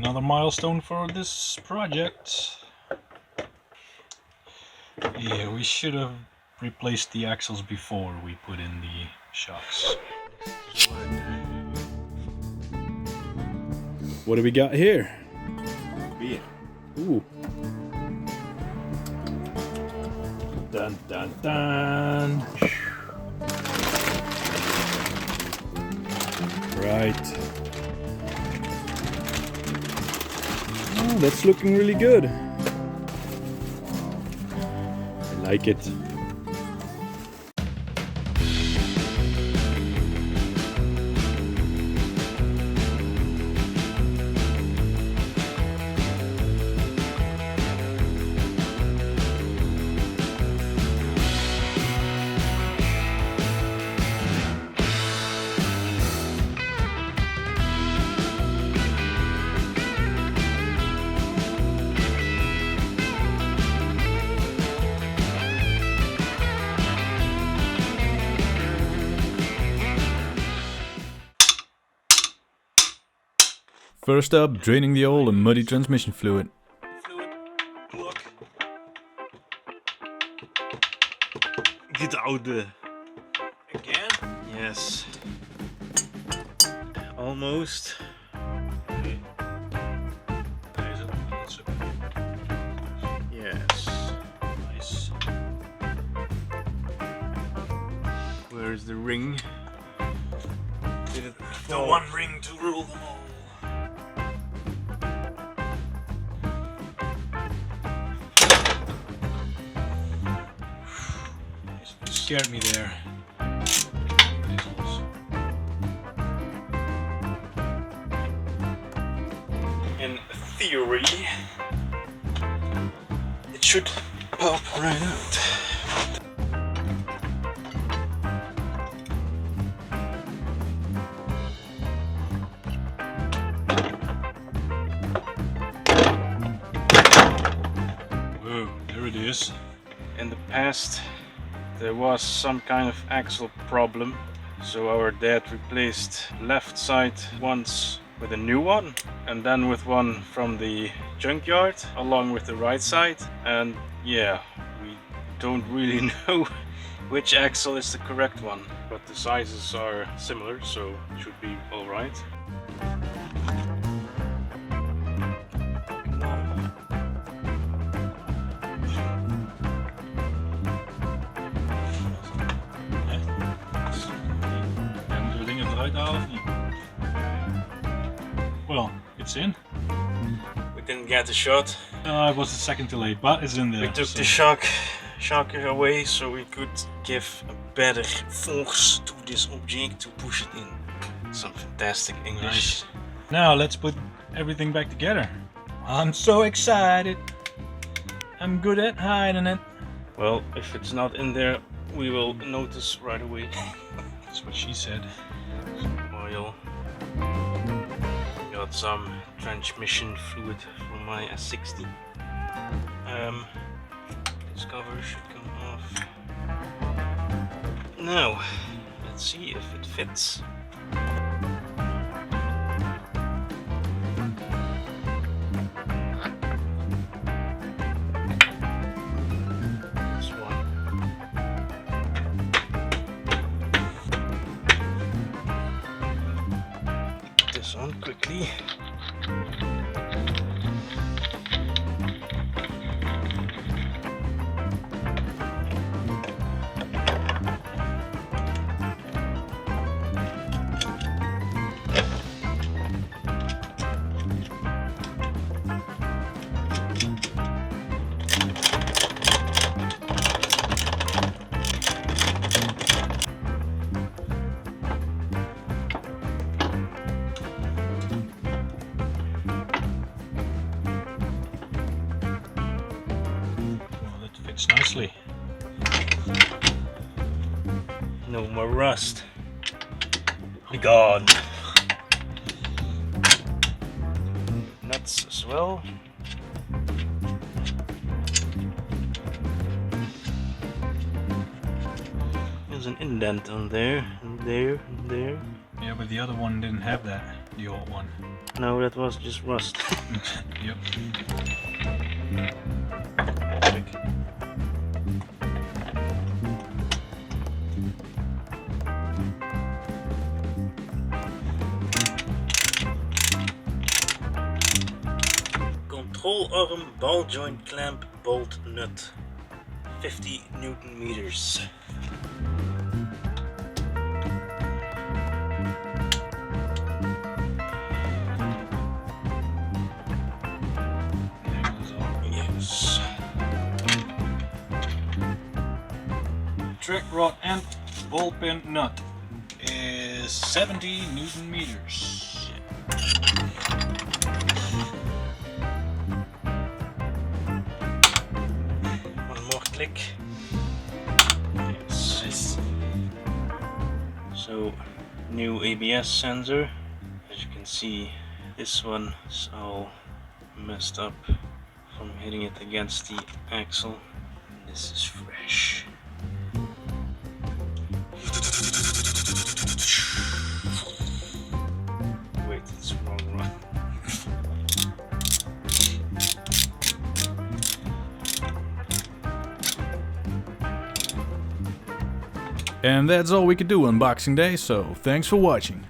another milestone for this project. Yeah, we should have replaced the axles before we put in the shocks. What do we got here? Beer. Ooh. Dun dun dun. Right. Oh, that's looking really good. I like it. First up, draining the old and muddy transmission fluid. Look. Good oude. Again? Yes. Almost. Okay. Yes. Nice. Where is the ring? Did it The fall? one ring to rule them all. You scared me there. In theory, it should pop right out. Whoa, there it is. In the past, there was some kind of axle problem, so our dad replaced left side once with a new one and then with one from the junkyard along with the right side, and yeah, we don't really know which axle is the correct one, but the sizes are similar, so it should be alright. Well, it's in. We didn't get the shot. It was a second too late, but it's in there. We took so- the shocker away so we could give a better force to this object to push it in. Some fantastic English. Nice. Now let's put everything back together. I'm so excited. I'm good at hiding it. Well, if it's not in there, we will notice right away. That's what she said. Some oil. Got some transmission fluid from my S60. This cover should come off. Now, let's see if it fits. This one. This on quickly. Fits nicely. No more rust. Be gone. Nuts as well. There's an indent on there, and there, and there. Yeah, Yeah, but the other one didn't have that, the old one. No, that was just rust. Yep. Control arm ball joint clamp bolt nut. 50 Newton meters. Yes. Track rod and ball pin nut is 70 Newton meters. One more click. Yes. So, new ABS sensor. As you can see, this one is all messed up from hitting it against the axle. This is fresh. Wait, it's wrong one. And that's all we could do on Boxing Day, so thanks for watching.